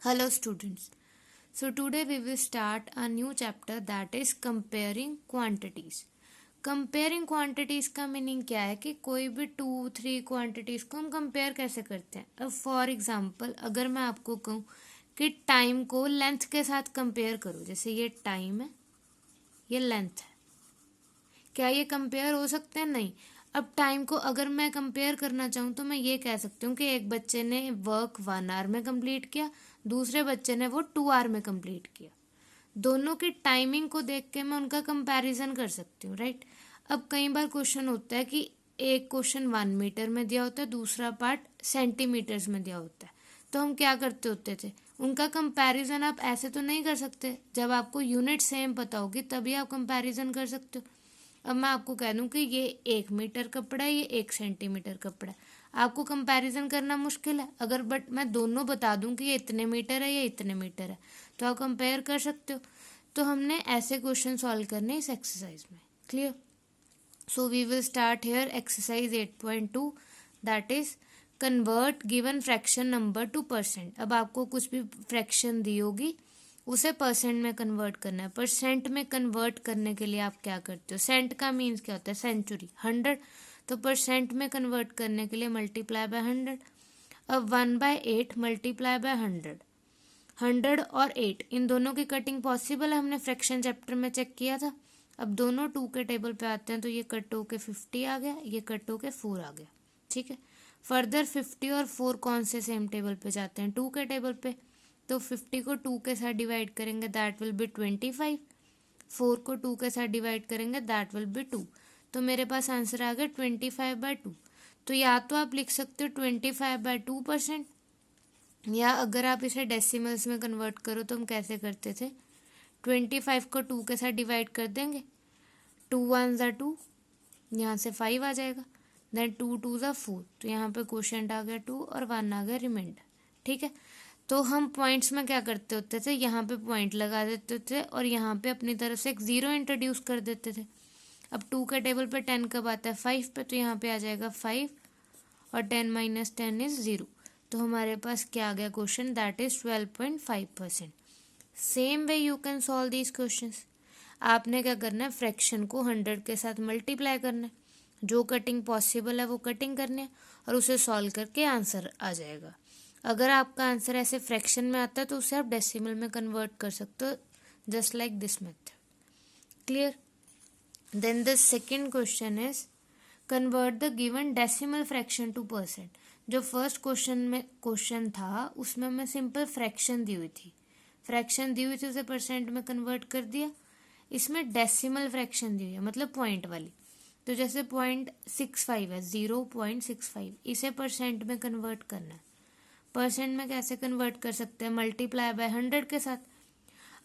Hello students. So today we will start a new chapter that is comparing quantities. Comparing quantities का meaning क्या है कि कोई भी 2-3 क्वांटिटीज को हम कंपेयर कैसे करते हैं. अब फॉर एग्जांपल अगर मैं आपको कहूँ कि टाइम को लेंथ के साथ कंपेयर करो, जैसे ये टाइम है, ये लेंथ है, क्या ये कंपेयर हो सकते हैं? नहीं. अब टाइम को अगर मैं कंपेयर करना चाहूँ तो मैं ये कह सकती हूँ कि एक बच्चे ने वर्क 1 आवर में कंप्लीट किया, दूसरे बच्चे ने वो 2 आवर में कंप्लीट किया. दोनों की टाइमिंग को देख के मैं उनका कंपैरिजन कर सकती हूँ, राइट. अब कई बार क्वेश्चन होता है कि एक क्वेश्चन 1 मीटर में दिया होता है, दूसरा पार्ट सेंटीमीटर्स में दिया होता है. तो हम क्या करते होते थे, उनका कंपैरिजन आप ऐसे तो नहीं कर सकते. जब आपको यूनिट सेम पता होगी तभी आप कंपैरिजन कर सकते हो. अब मैं आपको कह दूं कि ये 1 मीटर कपड़ा है, ये 1 सेंटीमीटर कपड़ा है, आपको कंपैरिजन करना मुश्किल है. अगर बट मैं दोनों बता दूं कि ये इतने मीटर है, ये इतने मीटर है, तो आप कंपेयर कर सकते हो. तो हमने ऐसे क्वेश्चन सॉल्व करने इस एक्सरसाइज में. Clear? So we will start here exercise 8.2 that is convert given fraction number to percent. अब आपको कुछ भी फ्रैक्शन दी होगी उसे परसेंट में कन्वर्ट करना है. परसेंट में कन्वर्ट करने के लिए आप क्या करते हो, सेंट का मीन्स क्या होता है, सेंचुरी, 100. तो परसेंट में कन्वर्ट करने के लिए मल्टीप्लाई बाय 100. अब 1/8 मल्टीप्लाई बाय 100. 100 और 8 इन दोनों की कटिंग पॉसिबल है, हमने फ्रैक्शन चैप्टर में चेक किया था. अब दोनों 2 के टेबल पे आते हैं तो ये कट होके 50 आ गया, ये कट होके 4 आ गया. ठीक है. फर्दर 50 और 4 कौन से सेम टेबल पे जाते हैं, 2 के टेबल पे. तो 50 को 2 के साथ डिवाइड करेंगे दैट विल बी 25. 4 को 2 के साथ डिवाइड करेंगे दैट विल बी 2. तो मेरे पास आंसर आ गया 25/2. तो या तो आप लिख सकते हो 25/2%, या अगर आप इसे डेसिमल्स में कन्वर्ट करो तो हम कैसे करते थे, 25 को 2 के साथ डिवाइड कर देंगे, 2 1 ज़ा 2, यहाँ से 5 आ जाएगा, देन 2 2 ज़ा 4, तो यहाँ पे क्वोशिएंट आ गया 2 और 1 आ गया रिमाइंडर. ठीक है. तो हम पॉइंट्स में क्या करते होते थे, यहाँ पे पॉइंट लगा देते थे और यहाँ पे अपनी तरफ से एक 0 इंट्रोड्यूस कर देते थे. अब 2 के टेबल पे 10 कब आता है, 5 पे, तो यहाँ पे आ जाएगा 5 और 10 - 10 इज 0. तो हमारे पास क्या आ गया question, that is 12.5%. Same way you can solve these questions. आपने क्या करना है, फ्रैक्शन को 100 के साथ मल्टीप्लाई करना है, जो कटिंग पॉसिबल है वो कटिंग करने है और उसे सॉल्व करके आंसर आ जाएगा. अगर आपका आंसर ऐसे फ्रैक्शन में आता है तो उसे आप डेसिमल में कन्वर्ट कर सकते हो, just like this method. Clear? Then the second question is convert the given decimal fraction to percent. जो फर्स्ट क्वेश्चन में क्वेश्चन था उसमें मैं सिंपल फ्रैक्शन दी हुई थी, उसे परसेंट में कन्वर्ट कर दिया. इसमें डेसिमल फ्रैक्शन दी हुई है, मतलब पॉइंट वाली. तो जैसे 0.65 है, 0.65, इसे परसेंट में कन्वर्ट करना है. परसेंट में कैसे कन्वर्ट कर सकते हैं, मल्टीप्लाई बाय 100 के साथ.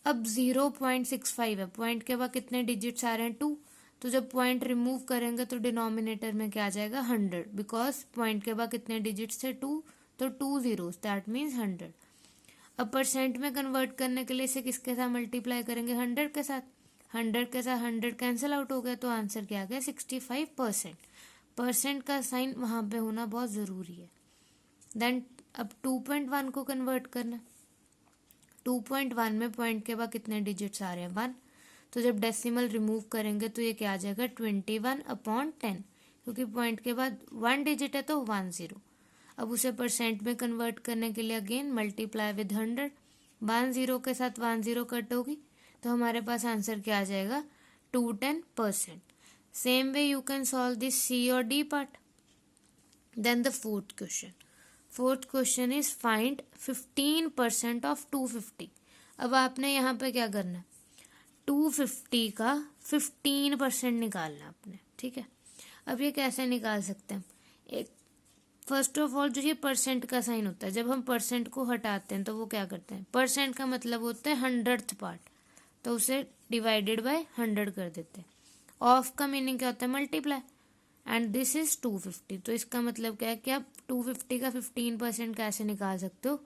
अब 0.65 है, पॉइंट के बाद कितने डिजिट्स आ रहे हैं, 2. तो जब पॉइंट रिमूव करेंगे तो डिनोमिनेटर में क्या आ जाएगा, 100, बिकॉज पॉइंट के बाद कितने डिजिट्स थे, 2, तो 2 zeros, दैट मीन्स 100. अब परसेंट में कन्वर्ट करने के लिए इसे किसके साथ मल्टीप्लाई करेंगे, 100 के साथ. 100 के साथ 100 कैंसिल आउट हो गया, तो आंसर क्या आ गया, 65%. परसेंट का साइन वहाँ पे होना बहुत ज़रूरी है. देन अब 2.1 को कन्वर्ट करना. 2.1 में पॉइंट के बाद कितने डिजिट्स आ रहे हैं, 1. तो जब डेसिमल रिमूव करेंगे तो ये क्या आ जाएगा, 21/10, क्योंकि पॉइंट के बाद 1 डिजिट है तो 1 0. अब उसे परसेंट में कन्वर्ट करने के लिए अगेन मल्टीप्लाई विद 100. 1 0 के साथ 1 0 कट होगी, तो हमारे पास आंसर क्या आ जाएगा, 210%. Same way you can solve this C और D part. Then the fourth question is find 15% of 250. अब आपने यहाँ पे क्या करना है, 250 का 15% निकालना है आपने. ठीक है. अब ये कैसे निकाल सकते हैं, एक फर्स्ट ऑफ ऑल जो ये परसेंट का साइन होता है, जब हम परसेंट को हटाते हैं तो वो क्या करते हैं, परसेंट का मतलब होता है 100th पार्ट, तो उसे डिवाइडेड बाय 100 कर देते हैं. ऑफ का मीनिंग क्या होता है, मल्टीप्लाई, एंड दिस इज 250. तो इसका मतलब क्या है कि आप 250 का 15% कैसे निकाल सकते हो,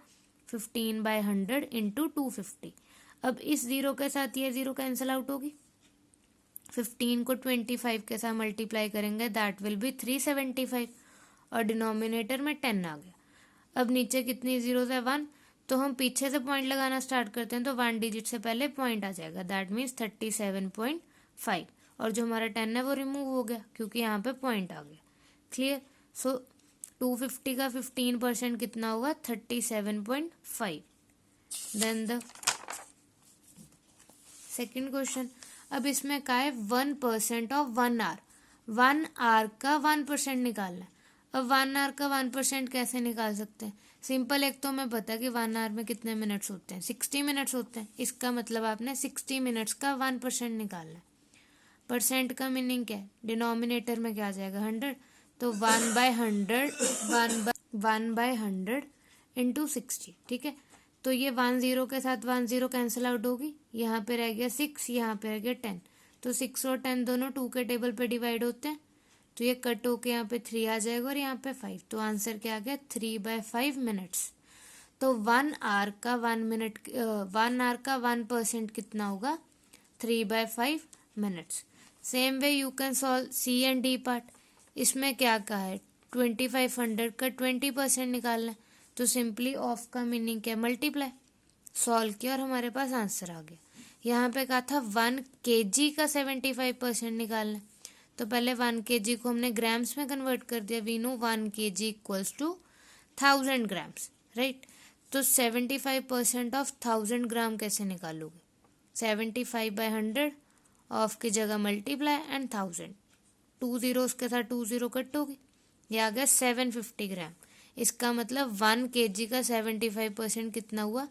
15/100 इंटू 250. अब इस 0 के साथ ये 0 कैंसिल आउट होगी, 15 को 25 के साथ मल्टीप्लाई करेंगे दैट विल बी 375 और डिनोमिनेटर में 10 आ गया. अब नीचे कितनी जीरोस है, 1, तो हम पीछे से पॉइंट लगाना स्टार्ट करते हैं तो 1 डिजिट से पहले पॉइंट आ जाएगा, दैट मीन्स 37.5, और जो हमारा 10 है वो रिमूव हो गया क्योंकि यहाँ पे पॉइंट आ गया। क्लियर। सो 250 का 15% कितना होगा, 37.5। देन द सेकेंड क्वेश्चन, अब इसमें क्या है, 1% ऑफ 1 आवर, 1 आवर का 1% निकालना है। अब 1 आवर का 1% कैसे निकाल सकते हैं, सिंपल, एक तो हमें पता है कि 1 आवर में कितने मिनट्स होते हैं, 60 मिनट्स होते हैं। इसका मतलब आपने 60 मिनट्स का 1% निकालना है। परसेंट का मीनिंग क्या है, डिनोमिनेटर में क्या आ जाएगा, 100, तो 1/100 इंटू 60। ठीक है, तो ये 1 0 के साथ 1 0 कैंसिल आउट होगी, यहाँ पे रह गया 6, यहाँ पे रह गया 10, तो 6 और 10 दोनों 2 के टेबल पे डिवाइड होते हैं, तो ये कट होके यहाँ पे 3 आ जाएगा और यहाँ पे 5, तो आंसर क्या आ गया, 3/5 मिनट्स। तो 1 आवर का 1% कितना होगा, 3/5 minutes. Same way you can solve C and D part. इसमें क्या कहा है, 2500 का 20% निकालना है, तो सिंपली ऑफ का मीनिंग क्या, मल्टीप्लाई। सॉल्व किया और हमारे पास आंसर आ गया। यहाँ पे कहा था 1 kg का 75% निकालना है, तो पहले 1 kg को हमने ग्राम्स में कन्वर्ट कर दिया। We know 1 kg equals to 1000 grams, right. तो 75% ऑफ 1000 ग्राम कैसे निकालोगे, 75/100, ऑफ की जगह मल्टीप्लाई एंड 1000, 2 zeros के साथ 2 0 कट होगी, ये आ गया 750 ग्राम। इसका मतलब 1 kg का 75% कितना हुआ,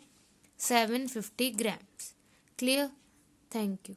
750 ग्राम्स। Clear, thank you.